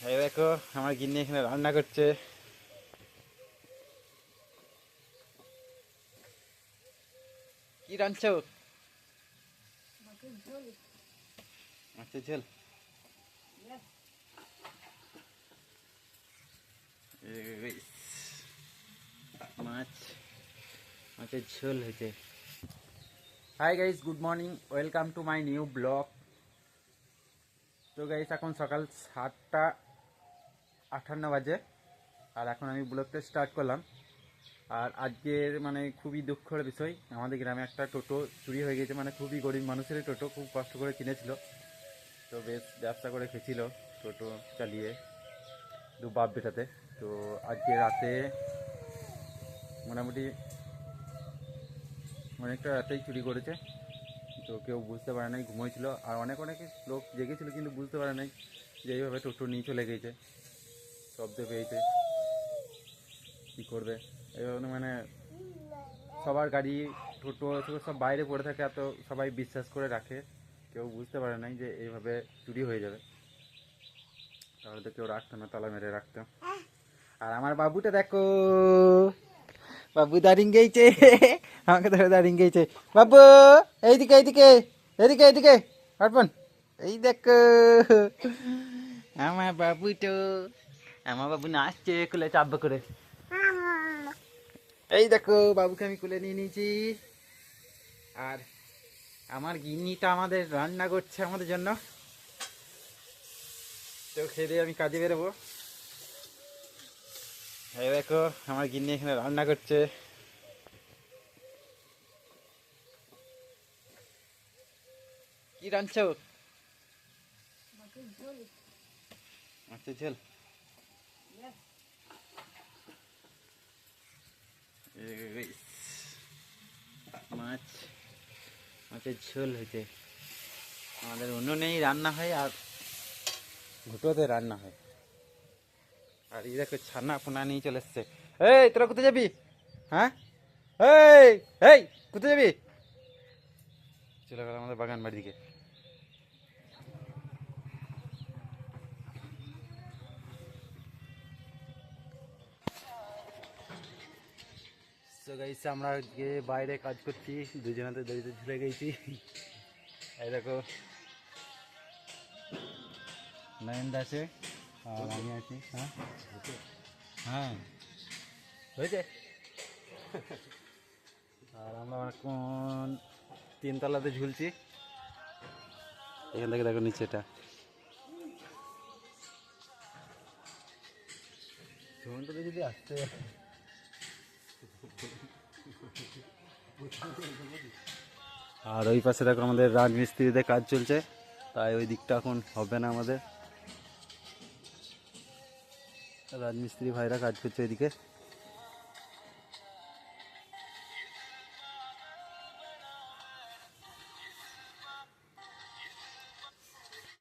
এই দেখো আমার গিন্নি এখানে রান্না করছে। কি রাঁধছো? মাছের ঝোল। মাছের ঝোল হয়েছে। Hi guys, good morning, welcome to my new blog. তো গাইস এখন সকাল 7:58 বাজে, আর এখন আমি ব্লগটা স্টার্ট করলাম। আর আজকের মানে খুবই দুঃখের বিষয়, আমাদের গ্রামে একটা টোটো চুরি হয়ে গেছে। মানে খুবই গরিব মানুষের টোটো, খুব কষ্ট করে কিনেছিল, তো বেশ ব্যবসা করে খেয়েছিল টোটো চালিয়ে দু বাপ বেটাতে। তো আজকে রাতে মোটামুটি অনেকটা রাতেই চুরি করেছে। তো কেউ বুঝতে পারে নাই, ঘুমোইছিল। আর অনেক লোক জেগেছিল, কিন্তু বুঝতে পারে নাই যে এইভাবে টোটো নিয়ে চলে গিয়েছে। শব্দ পেয়েছে, কী করবে এইভাবে। মানে সবার গাড়ি টোটো এসব সব বাইরে পড়ে থাকে, এত সবাই বিশ্বাস করে রাখে। কেউ বুঝতে পারে নাই যে এইভাবে চুরি হয়ে যাবে, তাহলে তো কেউ রাখতো না, তালা মেরে রাখতো। আর আমার বাবুটা দেখো, বাবু দাঁড়িয়ে গেছে, আমাকে ধরে দাঁড়িয়ে গেছে। বাবু এইদিকে এইদিকে এদিকে এদিকে অর্পণ, এই দেখো আমার বাবু। তো আমার বাবু নাচছে কুলে চাব্বা করে। এই দেখো বাবুকে আমি কুলে নিয়ে নিয়েছি। আর আমার গিন্নিটা আমাদের রান্না করছে আমাদের জন্য। তো খেয়ে দিয়ে আমি কাজে বেরোবো। এই দেখো আমার গিন্নি এখানে রান্না করছে। কি রাঁধছো? মাছের ঝোল। মাছের ঝোল হয়েছে। আমাদের উনুনেই রান্না হয়, আর ঘুটোতে রান্না হয়। আর এই দেখো ছানা পোনা নিয়ে চলে এসছে। এই তোরা কোথায় যাবি? হ্যাঁ, এই এই কোথায় যাবি? চলে গেল আমাদের বাগান বাড়ি দিকে। তো গাইছে আমরা গিয়ে বাইরে কাজ করছি, দুজনাতে দড়িতে ঝুলে গেছি। এই দেখো নয়নদা আছে আর আমি আছি। হ্যাঁ হ্যাঁ হয়েছে। আর আমরা এখন 3তলাতে ঝুলছি। এখান থেকে দেখো নিচেটা। ঝুলটাতে যদি আসতে আর ওই পাশে দেখো আমাদের রাজমিস্ত্রিতে কাজ চলছে, তাই ওই দিকটা এখন হবে না আমাদের। রাজমিস্ত্রি ভাইরা কাজ করছে এদিকে।